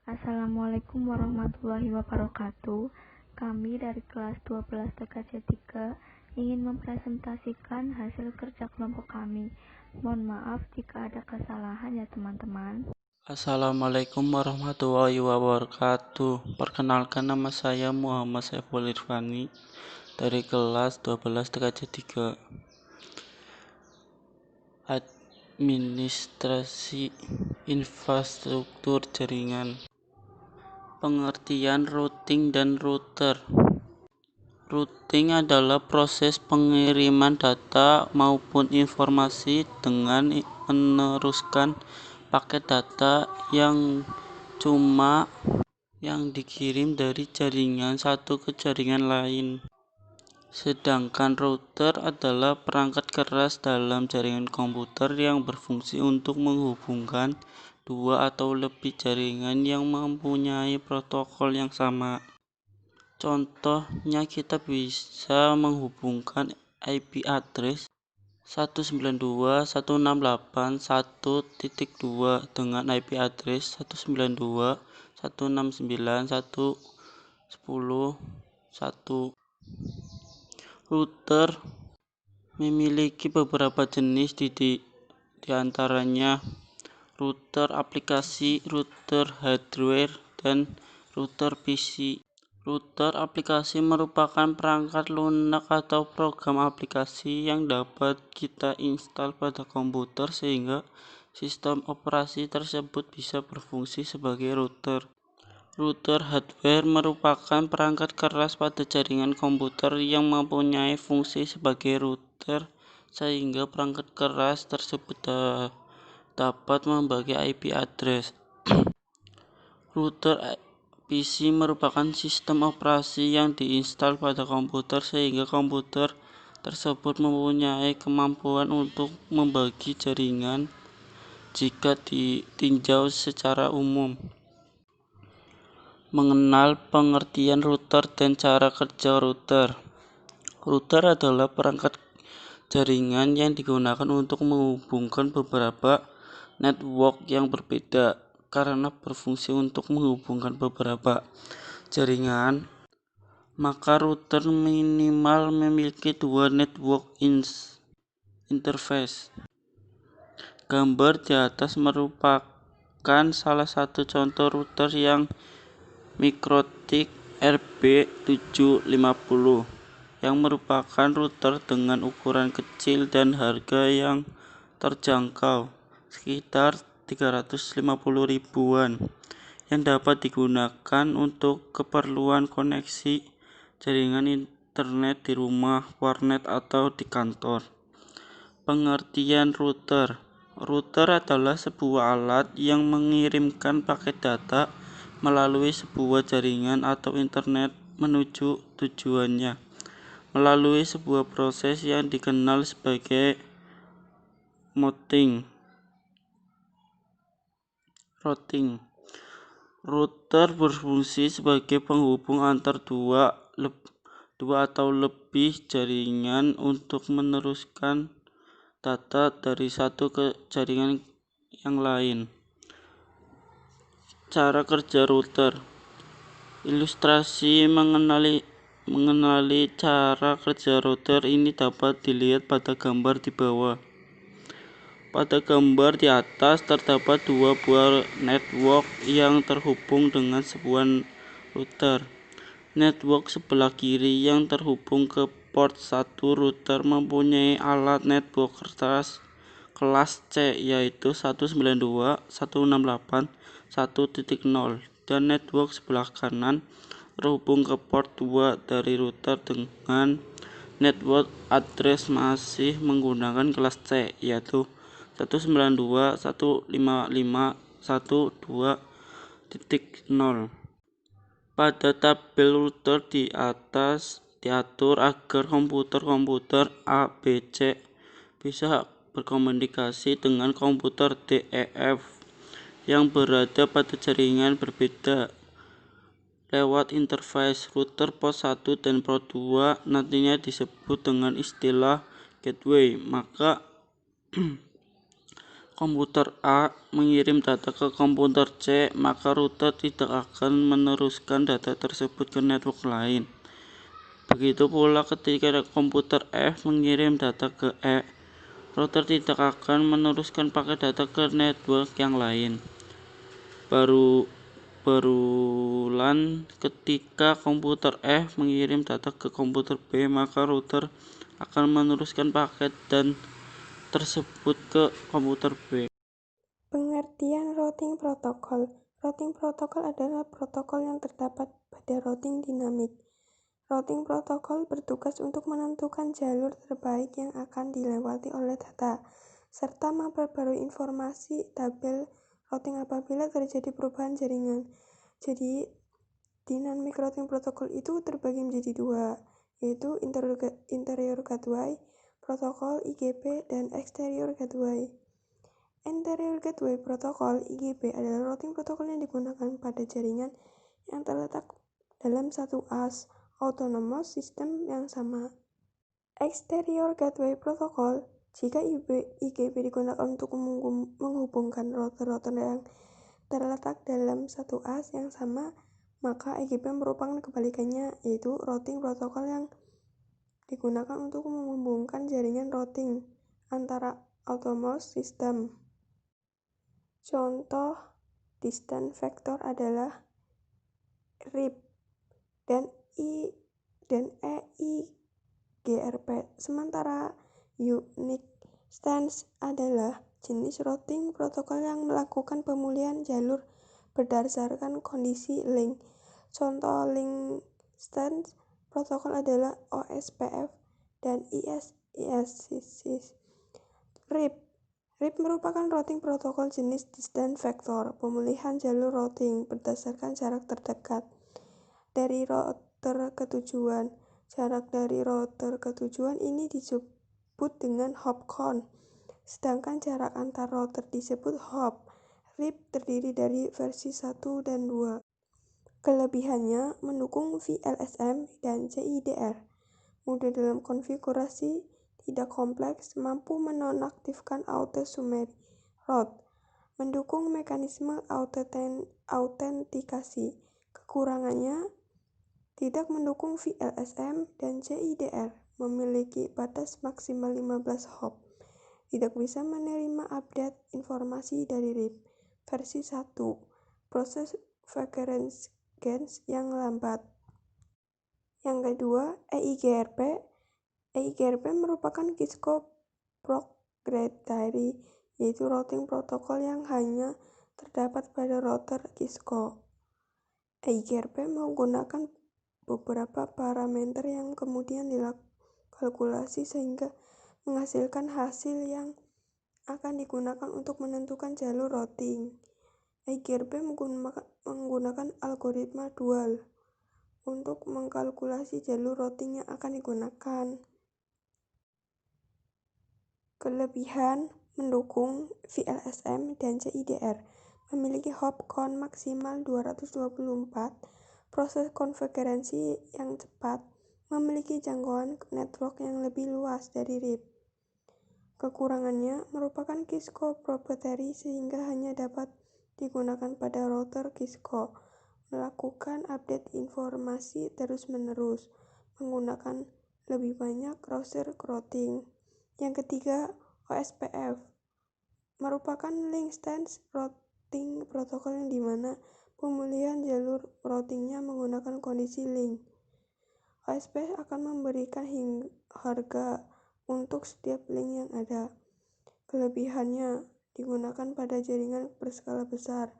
Assalamualaikum warahmatullahi wabarakatuh. Kami dari kelas 12 TKJ 3 ingin mempresentasikan hasil kerja kelompok kami. Mohon maaf jika ada kesalahan ya teman-teman. Assalamualaikum warahmatullahi wabarakatuh. Perkenalkan, nama saya Muhammad Saiful Irfani dari kelas 12 TKJ 3. Administrasi infrastruktur jaringan. Pengertian routing dan router. Routing adalah proses pengiriman data maupun informasi dengan meneruskan paket data yang dikirim dari jaringan satu ke jaringan lain. Sedangkan router adalah perangkat keras dalam jaringan komputer yang berfungsi untuk menghubungkan dua atau lebih jaringan yang mempunyai protokol yang sama. Contohnya, kita bisa menghubungkan IP address 192.168.1.2 dengan IP address 192.169.1.10.1. Router memiliki beberapa jenis, di antaranya router aplikasi, router hardware, dan router PC. Router aplikasi merupakan perangkat lunak atau program aplikasi yang dapat kita install pada komputer sehingga sistem operasi tersebut bisa berfungsi sebagai router. Router hardware merupakan perangkat keras pada jaringan komputer yang mempunyai fungsi sebagai router sehingga perangkat keras tersebut dapat membagi IP address. Router PC merupakan sistem operasi yang diinstal pada komputer sehingga komputer tersebut mempunyai kemampuan untuk membagi jaringan jika ditinjau secara umum. Mengenal pengertian router dan cara kerja router. Router adalah perangkat jaringan yang digunakan untuk menghubungkan beberapa network yang berbeda. Karena berfungsi untuk menghubungkan beberapa jaringan, maka router minimal memiliki dua network interface. Gambar di atas merupakan salah satu contoh router yang MikroTik RB750 yang merupakan router dengan ukuran kecil dan harga yang terjangkau, sekitar 350 ribuan, yang dapat digunakan untuk keperluan koneksi jaringan internet di rumah, warnet, atau di kantor. Pengertian router. Router adalah sebuah alat yang mengirimkan paket data melalui sebuah jaringan atau internet menuju tujuannya melalui sebuah proses yang dikenal sebagai routing. Router berfungsi sebagai penghubung antar dua atau lebih jaringan untuk meneruskan data dari satu ke jaringan yang lain. Cara kerja router. Ilustrasi mengenali cara kerja router ini dapat dilihat pada gambar di bawah. Pada gambar di atas terdapat dua buah network yang terhubung dengan sebuah router. Network sebelah kiri yang terhubung ke port 1 router mempunyai alat network kelas C, yaitu 192.168.1.0, dan network sebelah kanan terhubung ke port 2 dari router dengan network address masih menggunakan kelas C, yaitu 192.155.1.2.0. Pada tabel router di atas diatur agar komputer A, B, C bisa berkomunikasi dengan komputer D, E, F yang berada pada jaringan berbeda lewat interface. Router port 1 dan port 2 nantinya disebut dengan istilah gateway. Maka komputer A mengirim data ke komputer C, maka router tidak akan meneruskan data tersebut ke network lain. Begitu pula ketika komputer F mengirim data ke E, router tidak akan meneruskan paket data ke network yang lain. Berulang ketika komputer F mengirim data ke komputer B, maka router akan meneruskan paket dan tersebut ke komputer B. Pengertian routing protokol. Routing protokol adalah protokol yang terdapat pada routing dinamik. Routing protokol bertugas untuk menentukan jalur terbaik yang akan dilewati oleh data, serta memperbarui informasi tabel routing apabila terjadi perubahan jaringan. Jadi, dynamic routing protokol itu terbagi menjadi dua, yaitu interior gateway protokol IGP dan exterior gateway. Interior Gateway Protocol (IGP) adalah routing protokol yang digunakan pada jaringan yang terletak dalam satu as autonomous system yang sama. Exterior Gateway Protocol, jika IGP digunakan untuk menghubungkan router-router yang terletak dalam satu as yang sama, maka IGP merupakan kebalikannya, yaitu routing protokol yang digunakan untuk menghubungkan jaringan routing antara autonomous system. Contoh distance vector adalah RIP dan EIGRP. Sementara Unique Stance adalah jenis routing protokol yang melakukan pemulihan jalur berdasarkan kondisi link. Contoh link stance protokol adalah OSPF dan ISIS. RIP merupakan routing protokol jenis distance vector, pemulihan jalur routing berdasarkan jarak terdekat dari router ke tujuan. Jarak dari router ke tujuan ini disebut dengan hop count, sedangkan jarak antar router disebut hop. RIP terdiri dari versi 1 dan 2. Kelebihannya mendukung VLSM dan CIDR. Mudah dalam konfigurasi, tidak kompleks, mampu menonaktifkan auto-summary route, mendukung mekanisme autentikasi. Kekurangannya, tidak mendukung VLSM dan CIDR, memiliki batas maksimal 15 hop, tidak bisa menerima update informasi dari RIP. Versi 1, proses Vagrants yang lambat. Yang kedua, EIGRP. EIGRP merupakan Cisco proprietary, yaitu routing protokol yang hanya terdapat pada router Cisco. EIGRP menggunakan beberapa parameter yang kemudian dikalkulasi sehingga menghasilkan hasil yang akan digunakan untuk menentukan jalur routing. EIGRP menggunakan algoritma dual untuk mengkalkulasi jalur routing yang akan digunakan. Kelebihan mendukung VLSM dan CIDR, memiliki hop count maksimal 224, proses konfigurasi yang cepat, memiliki jangkauan network yang lebih luas dari RIP. Kekurangannya merupakan Cisco proprietary sehingga hanya dapat digunakan pada router Cisco, melakukan update informasi terus-menerus, menggunakan lebih banyak browser routing. Yang ketiga, OSPF merupakan link stance routing protokol yang dimana pemulihan jalur routingnya menggunakan kondisi link. OSPF akan memberikan harga untuk setiap link yang ada. Kelebihannya digunakan pada jaringan berskala besar,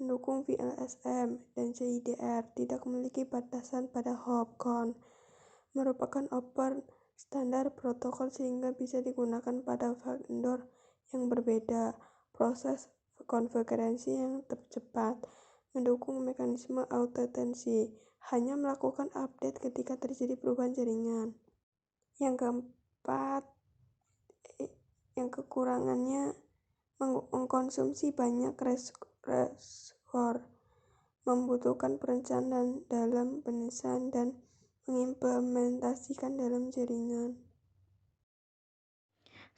mendukung VLSM dan CIDR, tidak memiliki batasan pada hop count, merupakan open standar protokol sehingga bisa digunakan pada vendor yang berbeda, proses konfigurasi yang cepat, mendukung mekanisme autentikasi, hanya melakukan update ketika terjadi perubahan jaringan. Yang keempat, yang kekurangannya mengkonsumsi banyak resource, membutuhkan perencanaan dalam pendesain dan mengimplementasikan dalam jaringan.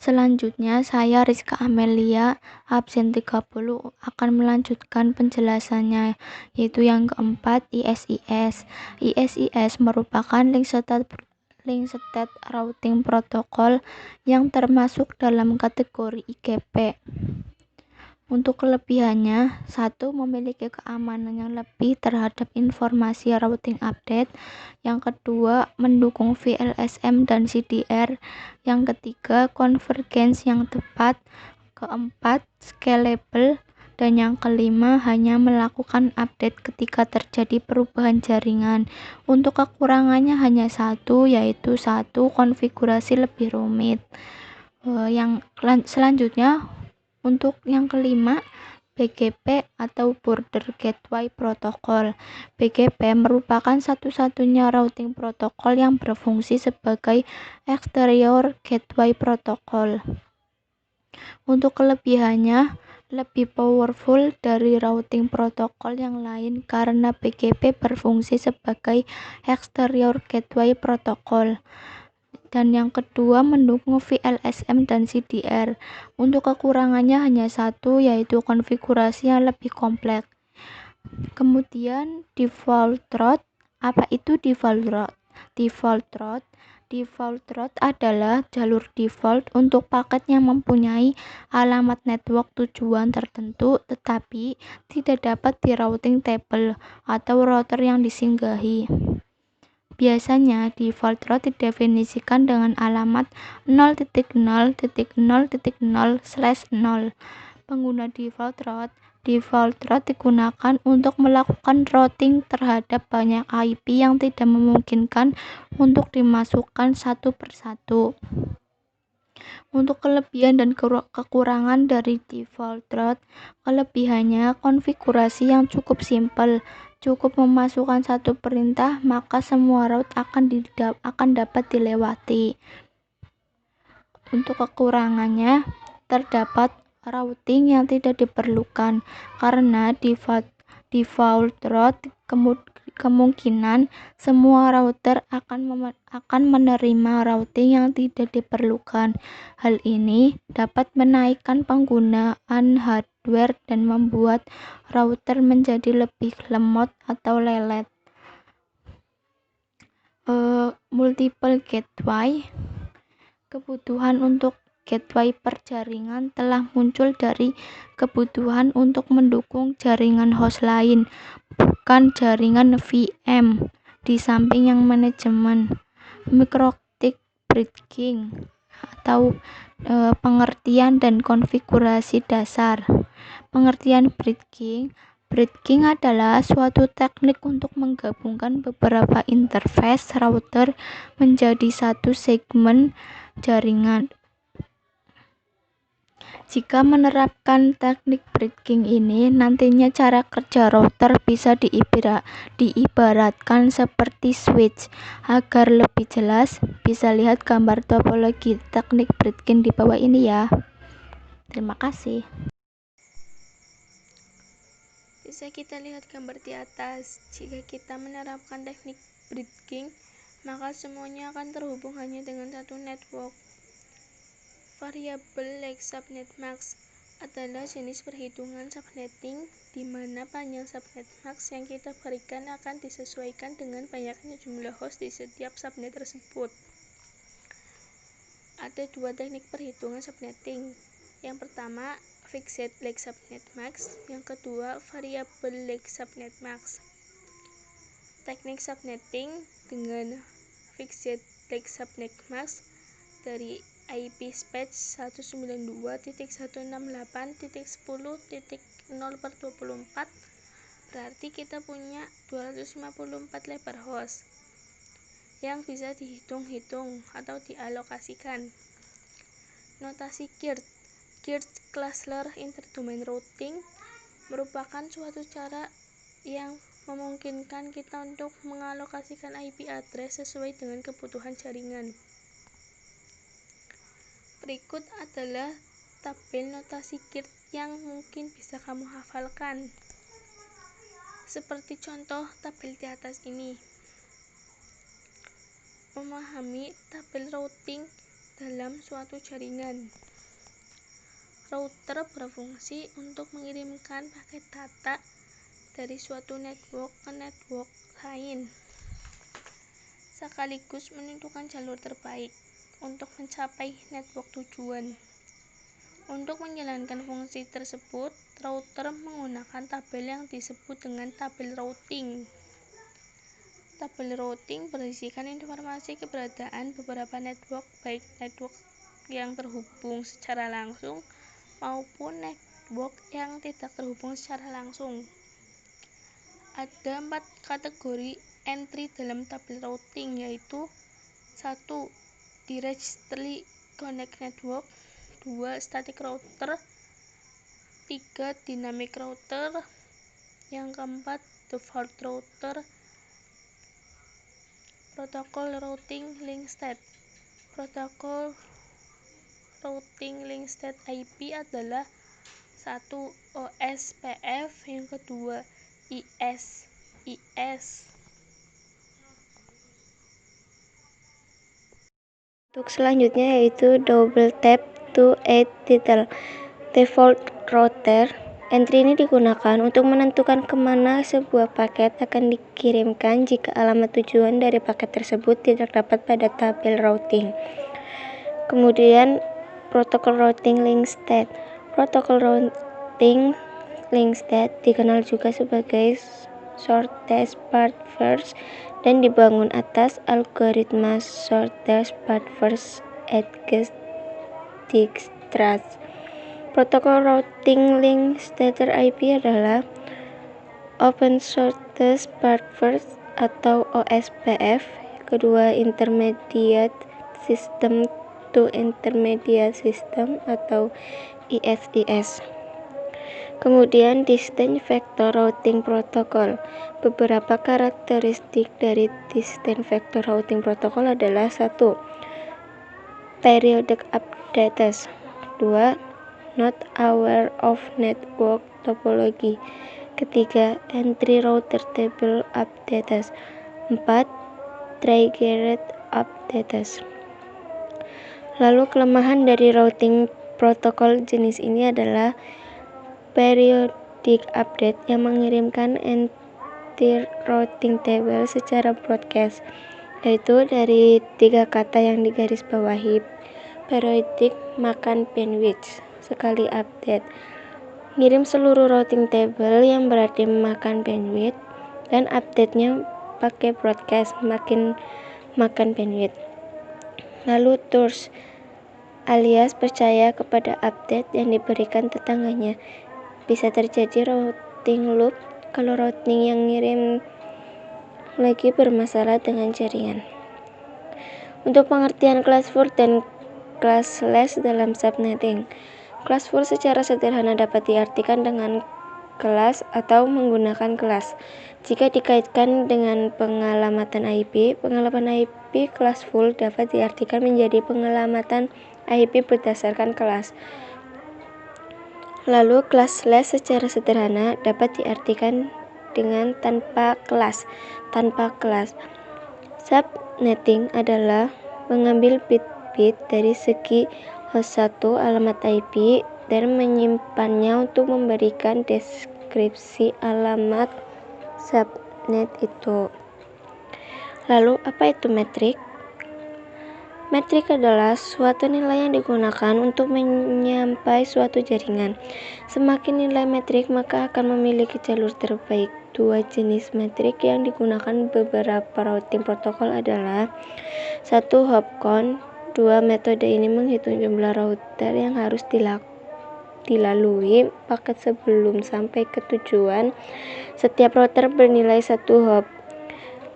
Selanjutnya, saya Rizka Amelia, absen 30, akan melanjutkan penjelasannya, yaitu yang keempat, ISIS. ISIS merupakan link state routing protokol yang termasuk dalam kategori IGP. Untuk kelebihannya, satu, memiliki keamanan yang lebih terhadap informasi routing update. Yang kedua, mendukung VLSM dan CDR. Yang ketiga, convergence yang tepat. Keempat, scalable. Dan yang kelima, hanya melakukan update ketika terjadi perubahan jaringan. Untuk kekurangannya hanya satu, yaitu satu, konfigurasi lebih rumit. Selanjutnya, untuk yang kelima, BGP atau Border Gateway Protocol. BGP merupakan satu-satunya routing protokol yang berfungsi sebagai exterior gateway protocol. Untuk kelebihannya, lebih powerful dari routing protokol yang lain karena BGP berfungsi sebagai exterior gateway protocol. Dan yang kedua, mendukung VLSM dan CDR. Untuk kekurangannya hanya satu, yaitu konfigurasi yang lebih kompleks. Kemudian default route. Apa itu default route? Default route adalah jalur default untuk paket yang mempunyai alamat network tujuan tertentu tetapi tidak dapat di routing table atau router yang disinggahi. Biasanya, default route didefinisikan dengan alamat 0.0.0.0/0. Pengguna default route digunakan untuk melakukan routing terhadap banyak IP yang tidak memungkinkan untuk dimasukkan satu persatu. Untuk kelebihan dan kekurangan dari default route, kelebihannya konfigurasi yang cukup simpel. Cukup memasukkan satu perintah, maka semua route akan dapat dilewati. Untuk kekurangannya, terdapat routing yang tidak diperlukan karena default route kemungkinan semua router akan menerima routing yang tidak diperlukan. Hal ini dapat menaikkan penggunaan hardware dan membuat router menjadi lebih lemot atau lelet. Multiple gateway. Kebutuhan untuk gateway per jaringan telah muncul dari kebutuhan untuk mendukung jaringan host lain, bukan jaringan VM. Di samping yang manajemen, microtik bridging atau pengertian dan konfigurasi dasar. Pengertian bridging adalah suatu teknik untuk menggabungkan beberapa interface router menjadi satu segmen jaringan. Jika menerapkan teknik bridging ini, nantinya cara kerja router bisa diibaratkan seperti switch. Agar lebih jelas, bisa lihat gambar topologi teknik bridging di bawah ini ya. Terima kasih. Bisa kita lihat gambar di atas. Jika kita menerapkan teknik bridging, maka semuanya akan terhubung hanya dengan satu network. Variabel like subnet max adalah jenis perhitungan subnetting di mana panjang subnet max yang kita berikan akan disesuaikan dengan banyaknya jumlah host di setiap subnet tersebut. Ada dua teknik perhitungan subnetting. Yang pertama, fixed length subnet max, yang kedua, variable length subnet max. Teknik subnetting dengan fixed length subnet max dari IP space 192.168.10.0/24 berarti kita punya 254 lebar host yang bisa dihitung-hitung atau dialokasikan. Notasi GERT Cluster Interdomain Routing merupakan suatu cara yang memungkinkan kita untuk mengalokasikan IP address sesuai dengan kebutuhan jaringan. Berikut adalah tabel notasi GERT yang mungkin bisa kamu hafalkan. Seperti contoh tabel di atas ini. Memahami tabel routing dalam suatu jaringan. Router berfungsi untuk mengirimkan paket data dari suatu network ke network lain, sekaligus menentukan jalur terbaik untuk mencapai network tujuan. Untuk menjalankan fungsi tersebut, router menggunakan tabel yang disebut dengan tabel routing. Tabel routing berisikan informasi keberadaan beberapa network, baik network yang terhubung secara langsung maupun network yang tidak terhubung secara langsung. Ada 4 kategori entry dalam tabel routing, yaitu 1. Directly Connect Network, 2. Static Router, 3. Dynamic Router, yang keempat Default Router. Protokol Routing Link State. Protokol Routing Link State IP adalah 1. OSPF, yang kedua IS. Untuk selanjutnya yaitu double tap to add title. Default router. Entry ini digunakan untuk menentukan kemana sebuah paket akan dikirimkan jika alamat tujuan dari paket tersebut tidak dapat pada tabel routing. Kemudian protokol routing link state. Protokol routing link state dikenal juga sebagai shortest path first dan dibangun atas algoritma shortest path first adjust Dijkstraat. Protokol routing link state IP adalah Open Shortest Path First atau OSPF, kedua Intermediate System to Intermediate System atau ISIS. Kemudian Distance Vector Routing Protocol. Beberapa karakteristik dari Distance Vector Routing Protocol adalah 1. Periodic updates. 2. Not aware of network topology. Ketiga, entry router table updates. 4. Triggered updates. Lalu kelemahan dari routing protokol jenis ini adalah periodic update yang mengirimkan entry routing table secara broadcast, yaitu dari 3 kata yang digarisbawahi. Periodic makan bandwidth sekali update. Ngirim seluruh routing table yang berarti makan bandwidth, dan update-nya pakai broadcast makin makan bandwidth. Lalu thirst alias percaya kepada update yang diberikan tetangganya. Bisa terjadi routing loop kalau routing yang ngirim lagi bermasalah dengan jaringan. Untuk pengertian class full dan classless dalam subnetting. Class full secara sederhana dapat diartikan dengan kelas atau menggunakan kelas. Jika dikaitkan dengan pengelamatan IP, pengelamatan IP kelas full dapat diartikan menjadi pengelamatan IP berdasarkan kelas. Lalu classless secara sederhana dapat diartikan dengan tanpa kelas. Subnetting adalah mengambil bit-bit dari segi host 1 alamat IP dan menyimpannya untuk memberikan deskripsi alamat subnet itu. Lalu apa itu metrik? Metrik adalah suatu nilai yang digunakan untuk menyampai suatu jaringan. Semakin nilai metrik maka akan memiliki jalur terbaik. 2 jenis metrik yang digunakan beberapa routing protokol adalah 1. Hop count. 2. Metode ini menghitung jumlah router yang harus dilalui paket sebelum sampai ke tujuan. Setiap router bernilai 1 hop.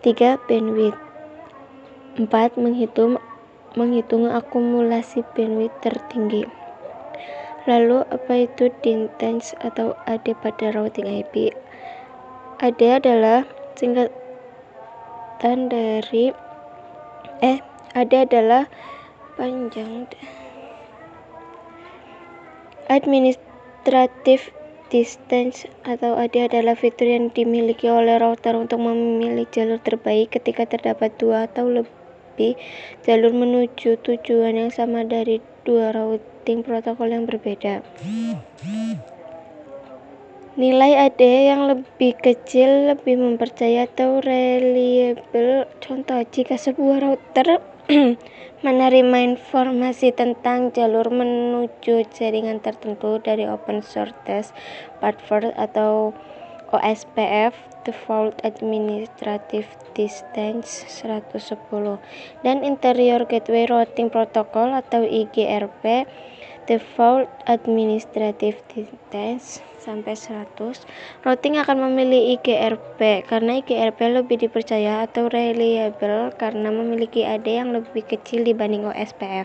3. Bandwidth. 4. Menghitung akumulasi bandwidth tertinggi. Lalu apa itu DIN-TENS atau AD pada routing IP? AD adalah singkatan dari AD adalah panjang Administrative Distance atau AD adalah fitur yang dimiliki oleh router untuk memilih jalur terbaik ketika terdapat 2 atau lebih jalur menuju tujuan yang sama dari dua routing protokol yang berbeda. Nilai AD yang lebih kecil lebih mempercayai atau reliable. Contoh, jika sebuah router menerima informasi tentang jalur menuju jaringan tertentu dari Open Shortest Path atau OSPF Default Administrative Distance 110 dan Interior Gateway Routing Protocol atau IGRP Default Administrative Distance sampai 100, routing akan memilih IGRP karena IGRP lebih dipercaya atau reliable karena memiliki AD yang lebih kecil dibanding OSPF.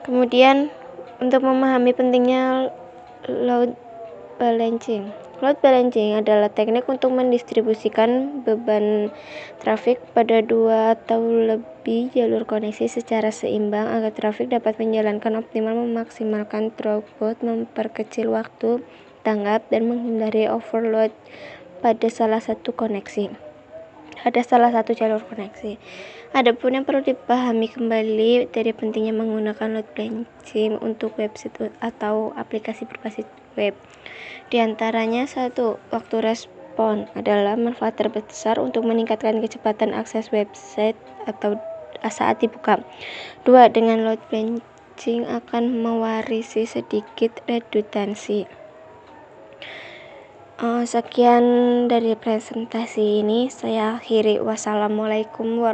Kemudian untuk memahami pentingnya load balancing. Load balancing adalah teknik untuk mendistribusikan beban trafik pada dua atau lebih jalur koneksi secara seimbang agar trafik dapat menjalankan optimal, memaksimalkan throughput, memperkecil waktu tanggap, dan menghindari overload pada salah satu jalur koneksi. Adapun yang perlu dipahami kembali dari pentingnya menggunakan load balancing untuk website atau aplikasi berbasis web. Di antaranya, 1. Waktu respon adalah manfaat terbesar untuk meningkatkan kecepatan akses website atau saat dibuka. 2. Dengan load balancing akan mewarisi sedikit redundansi. Sekian dari presentasi ini, saya akhiri. Wassalamualaikum warahmatullahi wabarakatuh.